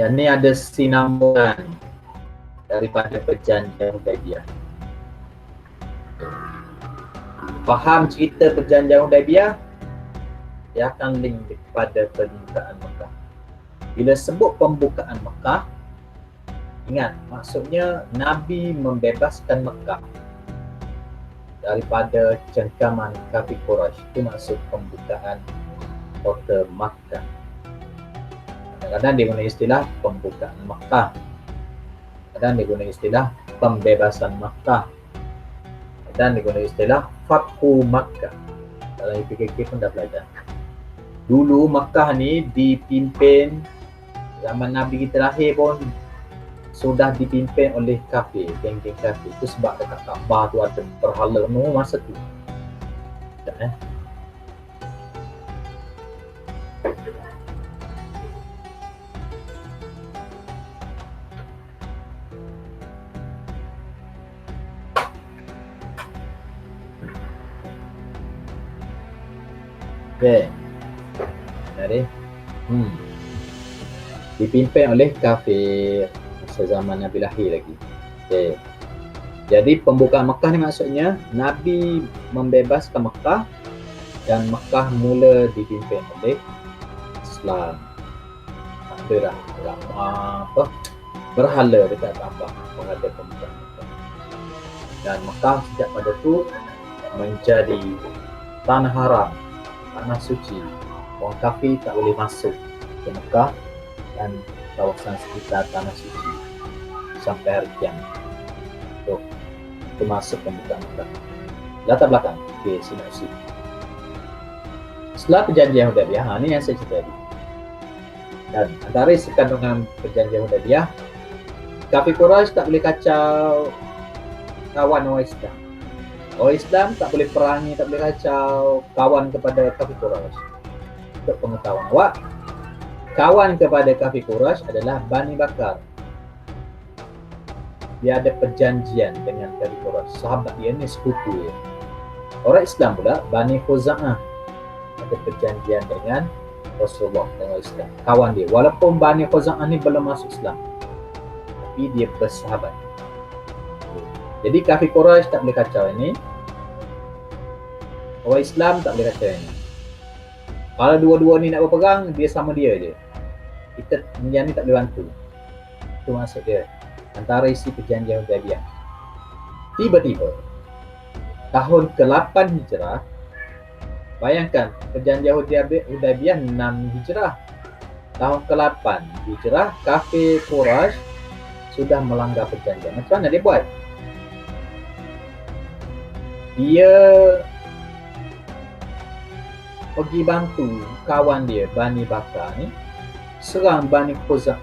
Dan ni ada sinambungan daripada perjanjian Hudaibiyah. Faham cerita perjanjian Hudaibiyah, dia akan link kepada pembukaan Mekah. Bila sebut pembukaan Mekah, ingat maksudnya Nabi membebaskan Mekah daripada cengkaman kafir Quraisy. Itu maksud pembukaan kota Makkah. Kadang-kadang dia guna istilah pembukaan Makkah, kadang dia guna istilah pembebasan Makkah, kadang dia guna istilah Fathu Makkah. Dalam IPKK pun dah belajar. Dulu Makkah ni dipimpin, zaman Nabi kita lahir pun sudah dipimpin oleh kafir, geng-geng kafir. Itu sebab dekat Kaabah tu ada berhala masa tu. Tak, Okay. Jadi, dipimpin oleh kafir masa zaman Nabi lahir lagi. Okay. Jadi pembukaan Mekah ni maksudnya Nabi membebaskan Mekah dan Mekah mula dipimpin oleh Islam. Ada dah berhala dekat Kaabah pada pembukaan Mekah. Dan Mekah sejak pada tu menjadi tanah haram, tanah suci. Orang kafir tak boleh masuk ke Mekah dan kawasan sekitar tanah suci sampai hari kiamat. Itu masuk pembukaan Mekah. Latar belakang, okay, sinopsis. Setelah perjanjian Hudaibiyah, ni yang saya cerita tadi. Dan antara isi kandungan perjanjian Hudaibiyah, kafir Quraisy tak boleh kacau kawan orang Islam. Orang Islam tak boleh perangi, tak boleh kacau kawan kepada kafir Quraisy. Untuk pengetahuan awak, kawan kepada kafir Quraisy adalah Bani Bakar. Dia ada perjanjian dengan kafir Quraisy. Sahabat dia ni sekutu dia. Orang Islam pula, Bani Khuza'ah, ada perjanjian dengan Rasulullah, dengan Islam. Kawan dia. Walaupun Bani Khuza'ah ni belum masuk Islam, tapi dia bersahabat. Jadi kafir Quraisy tak boleh kacau ini. Orang Islam tak boleh kacau ini. Kalau dua-dua ni nak berperang, dia sama dia je. Kita yang ni tak boleh bantu. Itu maksud dia. Antara isi perjanjian Hudaibiyah. Tiba-tiba tahun ke-8 Hijrah, bayangkan perjanjian Hudaibiyah 6 Hijrah. Tahun ke-8 Hijrah, kafir Quraisy sudah melanggar perjanjian. Macam mana dia buat? Dia pergi bantu kawan dia Bani Bakar ni serang Bani Khuza'ah,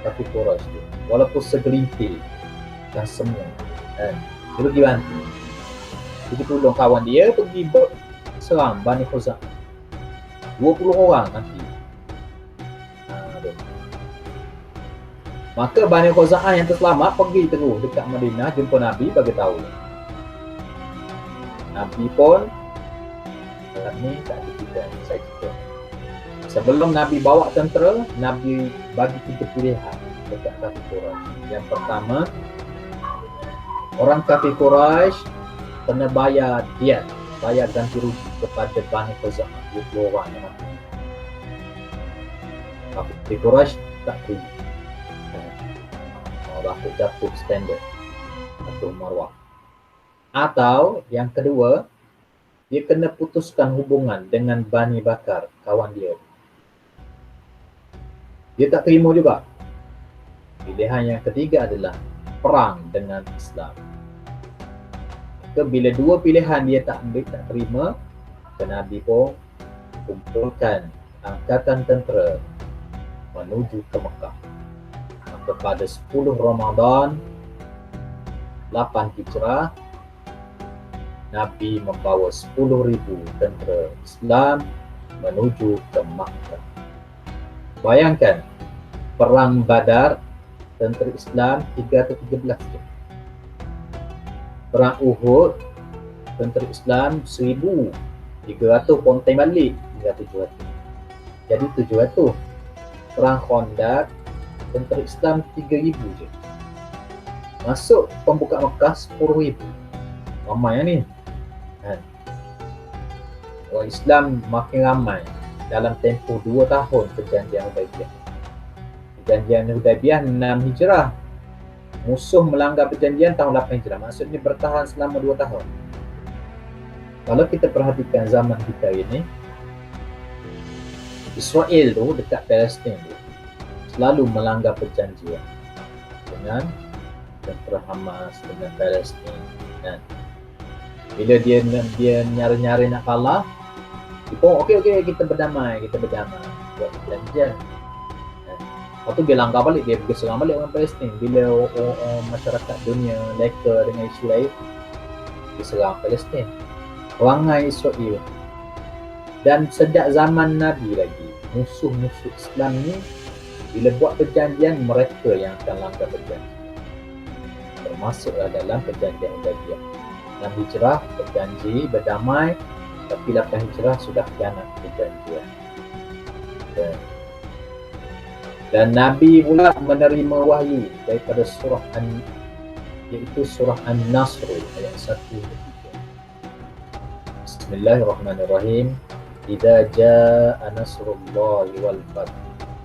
kafir Quraisy tu, walaupun segelintir dan semua dia pergi bantu. Dia tolong kawan dia pergi serang Bani Khuza'ah, 20 orang nanti. Maka Bani Khuza'ah yang terselamat pergi terus dekat Madinah jumpa Nabi, bagi tahu. Nabi pun ni tak ada kita, saya cerita. Sebelum Nabi bawa tentera, Nabi bagi 3 pilihan dekat kafir Quraisy. Yang pertama, orang kafir Quraisy kena bayar diat, bayar ganti rugi kepada Bani Khuza'ah, 20 orang yang mati. Kafir Quraisy tak terima. Takut jatuh standard atau marwah. Atau yang kedua, dia kena putuskan hubungan dengan Bani Bakar, kawan dia. Dia tak terima juga. Pilihan yang ketiga adalah perang dengan Islam. Maka bila dua pilihan dia tak terima, Nabi pun kumpulkan angkatan tentera menuju ke Mekah. Maka pada 10 Ramadan 8 Hijrah, Nabi membawa 10,000 tentera Islam menuju ke Makkah. Bayangkan, perang Badar, tentera Islam 313 je. Perang Uhud, tentera Islam 1,300 ponteng balik, hingga 700. Jadi 700. Perang Khandaq, tentera Islam 3,000 je. Masuk pembuka Mekah 10,000. Ramai ni. Orang Islam makin ramai dalam tempoh 2 tahun perjanjian Hudaibiyah. Perjanjian Hudaibiyah 6 Hijrah. Musuh melanggar perjanjian tahun 8 Hijrah. Maksudnya bertahan selama 2 tahun. Kalau kita perhatikan zaman kita ini, Israel tu dekat Palestin tu selalu melanggar perjanjian dengan tentera Hamas, dengan Palestin. Kan? Bila dia nyari-nyari nak kalah, okey kita berdamai, buat perjanjian. Lepas tu dia langgar balik, dia pergi serang balik orang Palestin. Bila masyarakat dunia leka dengan isu lain, dia serang Palestin. Perangai Israel. Dan sejak zaman Nabi lagi, musuh-musuh Islam ni bila buat perjanjian, mereka yang akan langgar perjanjian. Termasuklah dalam perjanjian Hudaibiyah. 6 Hijrah berjanji berdamai, tapi 8 Hijrah sudah khianat perjanjian. Dan Nabi pula menerima wahyu daripada surah iaitu surah An-Nasr ayat 1-3. Bismillahirrahmanirrahim. Idza jaa nasrullahi wal fath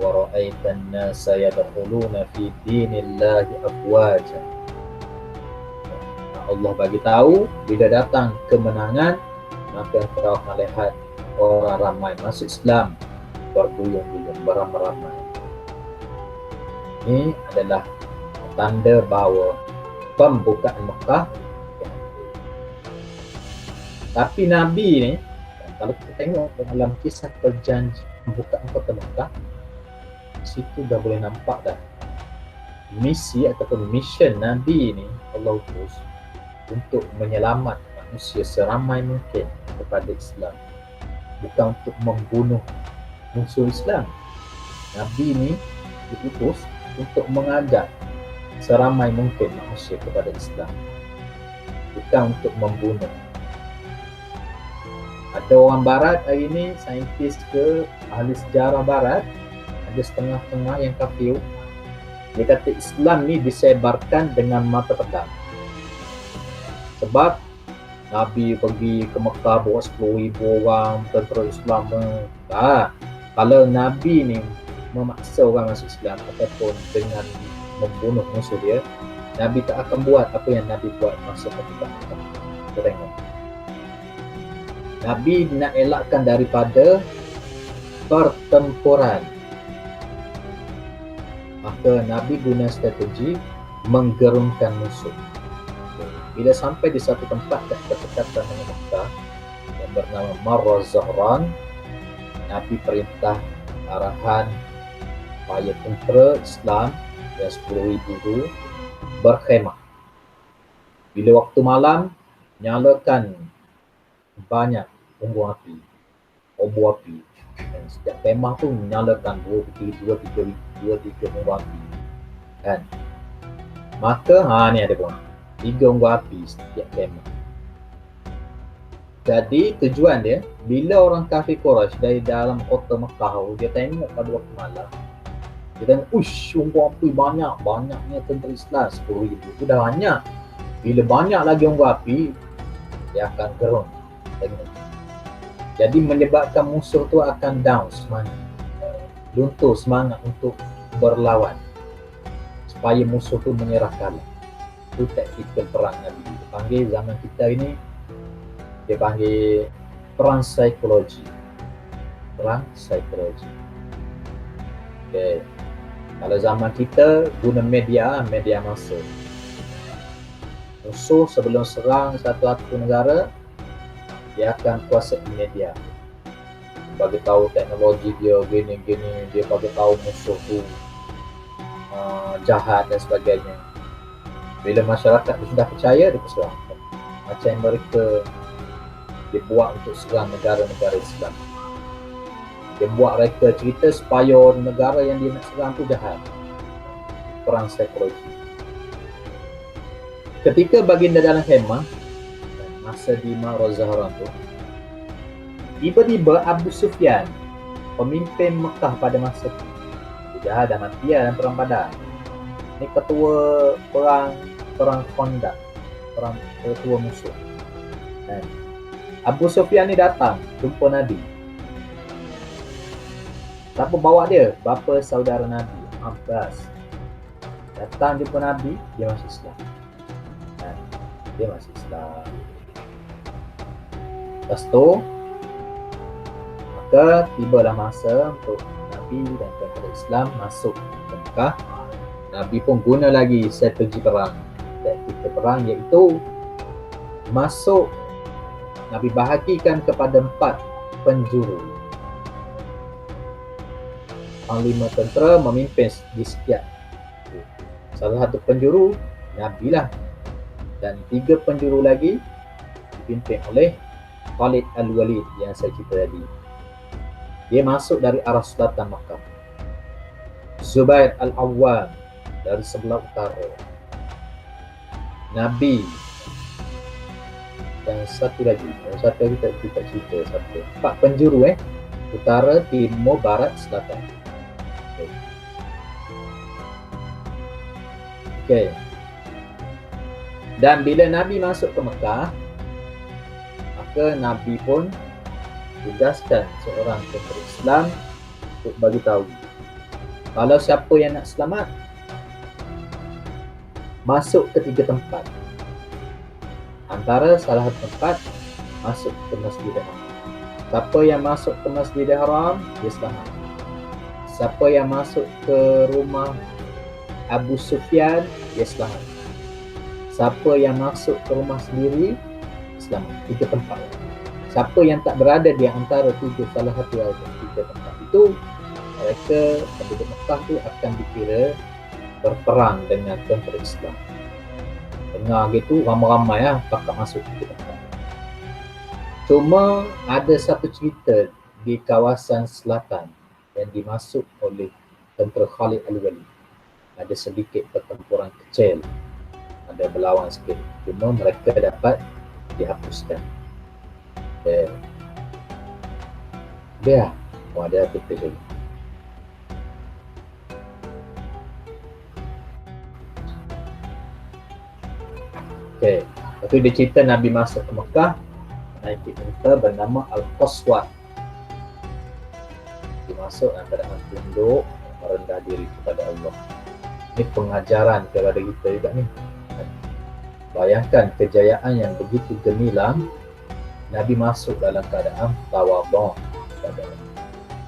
wa ra'aitan nasa yadkhuluna fi dinillahi afwaja. Allah bagi tahu bila datang kemenangan, maka engkau akan lihat orang ramai masuk Islam berduyun-duyun, beramai-ramai. Ini adalah tanda bahawa pembukaan Mekah. Tapi Nabi ni, kalau kita tengok dalam kisah perjanjian pembukaan kota Mekah, situ dah boleh nampak dah misi ataupun mission Nabi ni Allah utus untuk menyelamat manusia seramai mungkin kepada Islam, bukan untuk membunuh musuh Islam. Nabi ni diutus untuk mengajak seramai mungkin manusia kepada Islam, bukan untuk membunuh. Ada orang barat hari ni, saintis ke ahli sejarah barat, ada setengah-setengah yang kafir. Dia kata Islam ni disebarkan dengan mata pedang. Sebab Nabi pergi ke Mekah bawa 10,000 orang tentera Islam. Kalau Nabi ni memaksa orang masuk Islam ataupun dengan membunuh musuh dia, Nabi tak akan buat apa yang Nabi buat masa ketika Mekah. Kita tengok. Nabi nak elakkan daripada pertempuran. Maka Nabi guna strategi menggerunkan musuh. Bila sampai di satu tempat berdekatan dengan Mekah yang bernama Marra Zahran, Nabi perintah arahan supaya tentera Islam yang 10,000 itu berkhemah. Bila waktu malam, nyalakan banyak unggun api, obor api. Dan setiap khemah tu menyalakan 2-3 unggun api. Kan? Maka, ni ada pun 3 unggun api setiap khemah. Jadi tujuan dia, bila orang kafir Quraisy dari dalam kota Mekah, dia tengok pada waktu malam, dia tengok, unggun api banyaknya tentera Islam 10,000 itu dah banyak. Bila banyak lagi unggun api, dia akan gerun. Jadi menyebabkan musuh tu akan down semangat, luntur semangat untuk berlawan, supaya musuh tu menyerah kalah. Itu taktikal perang Nabi. Dia panggil zaman kita ini, dia panggil perang psikologi. Perang psikologi. Okay. Kalau zaman kita guna media masa. Musuh sebelum serang satu negara, dia akan kuasai media. Bagi tahu teknologi dia gini, dia bagi tahu musuh tu jahat dan sebagainya. Bila masyarakat sudah percaya, dia serang. Macam mereka dia buat untuk serang negara-negara Islam. Dia buat mereka cerita supaya negara yang dia nak serang tu jahat. Perang psikologi. Ketika baginda dalam khemah, masa di Marra Zahran tu, tiba-tiba Abu Sufyan, pemimpin Mekah pada masa itu, Abu Jahal dah mati dalam perang Badar. Ini ketua perang Khandaq, perang ketua musuh. Dan Abu Sufyan ni datang jumpa Nabi. Siapa bawa dia? Bapa saudara Nabi, Abbas. Datang jumpa Nabi, dia masih Islam. Dia masih Islam. Lepas tu, maka tibalah masa untuk Nabi dan tentera Islam masuk ke Mekah. Nabi pun guna lagi strategi perang. Taktik perang iaitu masuk, Nabi bahagikan kepada 4 penjuru. Panglima tentera memimpin di setiap. Salah satu penjuru Nabi lah, dan 3 penjuru lagi dipimpin oleh Khalid Al-Walid yang saya cerita tadi. Dia masuk dari arah selatan Makkah. Zubair Al-Awwam dari sebelah utara. Nabi dan satu lagi kita cerita satu. 4 penjuru utara, timur, barat, selatan. Okey. Dan bila Nabi masuk ke Mekah, maka Nabi pun tugaskan seorang tentera Islam untuk bagi tahu kalau siapa yang nak selamat, masuk ke 3 tempat. Antara salah satu tempat masuk ke Masjidil Haram. Siapa yang masuk ke Masjidil Haram, dia selamat. Siapa yang masuk ke rumah Abu Sufyan, dia selamat. Siapa yang masuk ke rumah sendiri, selamat. 3 tempat. Siapa yang tak berada di antara salah satu dari 3 tempat itu, mereka penduduk Mekah tu akan dikira berperang dengan tentera Islam. Dengar gitu, ramai-ramai pakak masuk ke tempat. Cuma ada satu cerita di kawasan selatan yang dimasuk oleh tentera Khalid Al-Walid. Ada sedikit pertempuran kecil, ada berlawan sikit, cuma mereka dapat dihapuskan. Dia ada titik lagi. Okey, lepas tu dia cerita Nabi masuk ke Mekah naik unta bernama Al-Qaswah. Dia masuk keadaan tunduk, merendah diri kepada Allah. Ini pengajaran kepada kita juga ni. Bayangkan kejayaan yang begitu gemilang, Nabi masuk dalam keadaan tawadhu kepada Allah.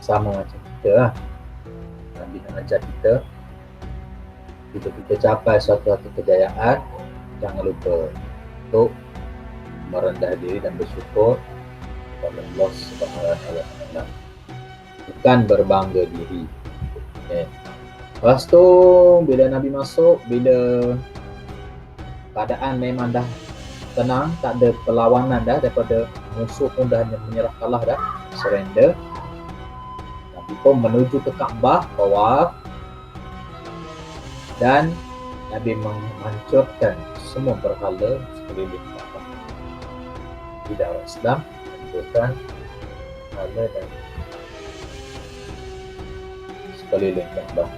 Sama macam kita lah. Nabi nak ajar kita, bila kita capai suatu kejayaan, jangan lupa untuk merendah diri dan bersyukur kepada Allah Subhanahu wa Ta'ala. Bukan berbangga diri. Lepas tu bila Nabi masuk, bila keadaan memang dah tenang, tak ada perlawanan dah, daripada musuh pun dah menyerah kalah dah, surrender. Nabi pun menuju ke Kaabah, tawaf, dan Nabi menghancurkan semua berhala sekeliling Kaabah. Tidak orang Islam hancurkan berhala dan sekeliling Kaabah.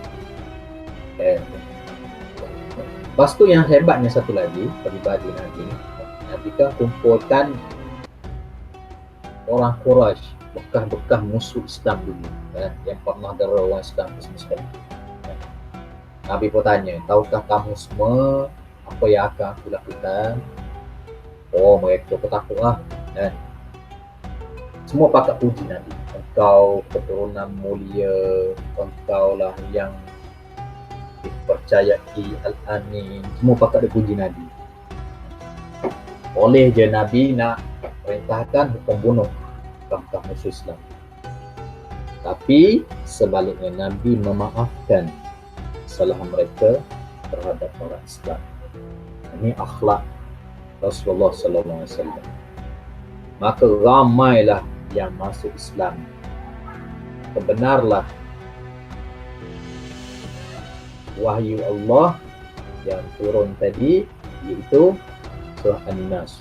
Lepas tu yang hebatnya satu lagi, peribadi Nabi, Nabi kan kumpulkan orang Quraisy, bekas-bekas musuh Islam dulu, yang pernah dera orang Islam sekali. Nabi pun tanya, tahukah kamu semua apa yang akan aku lakukan? Oh, mereka bertakutlah, dan semua pakat puji Nabi. Engkau keturunan mulia, engkau lah yang dipercayai Al-Amin. Semua pakat dipuji Nabi. Oleh je Nabi nak perintahkan hukum bunuh bekas musuh Islam. Tapi sebaliknya Nabi memaafkan kesalahan mereka terhadap orang Islam. Ini akhlak Rasulullah sallallahu alaihi wasallam. Maka ramailah yang masuk Islam. Kebenarlah wahyu Allah yang turun tadi, iaitu surah An-Nas.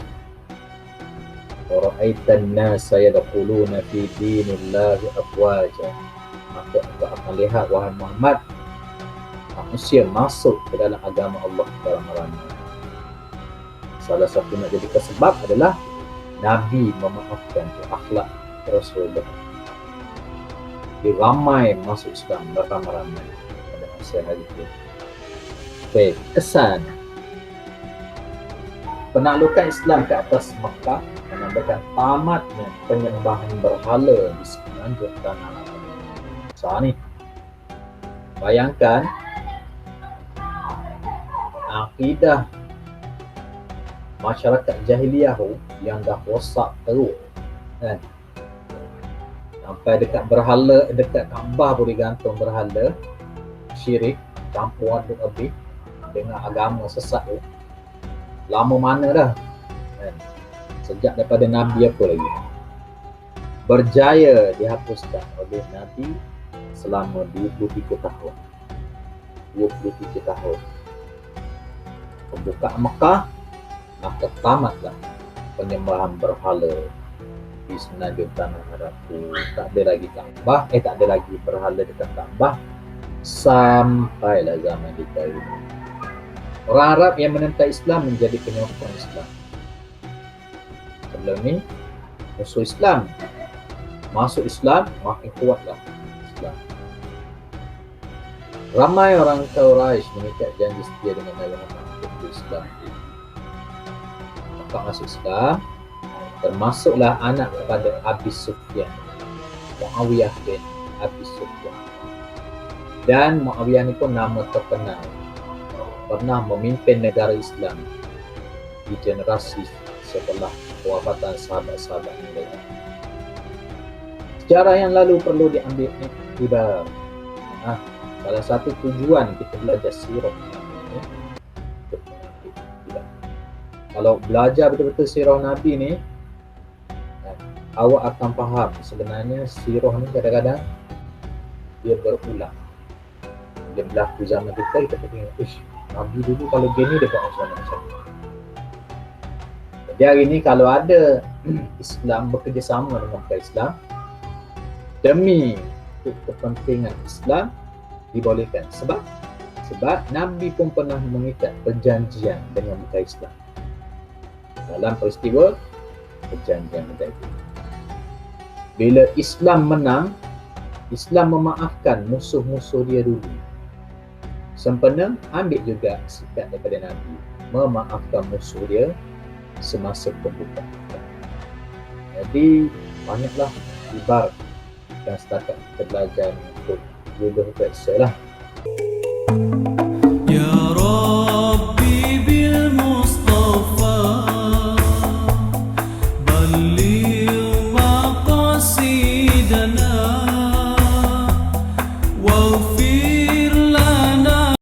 Wa ra'aitan nasa yadkhuluna fi dinillahi afwaja. Maka melihat wahai Muhammad, manusia masuk ke dalam agama Allah beramai-ramai. Salah satu nak jadi sebab adalah Nabi memaafkan akhlak Rasulullah. Dia ramai masuk Islam beramai-ramai pada masa hari itu. Okey, kesan penaklukan Islam ke atas Makkah menandakan tamatnya penyembahan berhala di semenanjung tanah Arab. So ni, bayangkan akidah masyarakat jahiliyah yang dah rosak teruk kan, sampai dekat berhala, dekat Kaabah pun digantung berhala, syirik, campur aduk habis dengan agama sesat tu. Lama mana dah kan? Sejak daripada Nabi apa lagi, berjaya dihapuskan oleh Nabi selama 23 tahun. 23 tahun pembukaan Mekah, maka tamatlah penyembahan berhala di semenanjung tanah Arab. Tak ada lagi Kaabah, tak ada lagi berhala dekat Kaabah sampailah zaman kita ini. Orang Arab yang menentang Islam menjadi penyokong Islam. Sebelum ni musuh Islam, masuk Islam makin kuatlah Islam. Ramai orang Quraisy mengikat janji setia dengan Nabi Muhammad untuk Islam. Maka masuk Islam, termasuklah anak kepada Abi Sufyan, Muawiyah bin Abi Sufyan. Dan Muawiyah ni pun nama terkenal, pernah memimpin negara Islam di generasi setelah kewafatan sahabat-sahabat mereka. Sejarah yang lalu perlu diambil iktibar. Salah satu tujuan kita belajar sirah ini, kalau belajar betul-betul sirah Nabi ni, awak akan faham sebenarnya sirah ni kadang-kadang dia berulang. Dia berlaku zaman kita tengok, Nabi dulu kalau gini dia buat macam-macam. Jadi hari ni kalau ada Islam bekerjasama dengan Islam demi kepentingan Islam, dibolehkan. Sebab Nabi pun pernah mengikat perjanjian dengan muka Islam dalam peristiwa perjanjian Hudaibiyah. Bila Islam menang, Islam memaafkan musuh-musuh dia dulu. Sempena ambil juga sikap daripada Nabi, memaafkan musuh dia semasa pembukaan. Jadi banyaklah ibarat yang setakat kita belajar untuk mudah periksa lah. Ya Rabbi bil Mustafa balligh maqasidana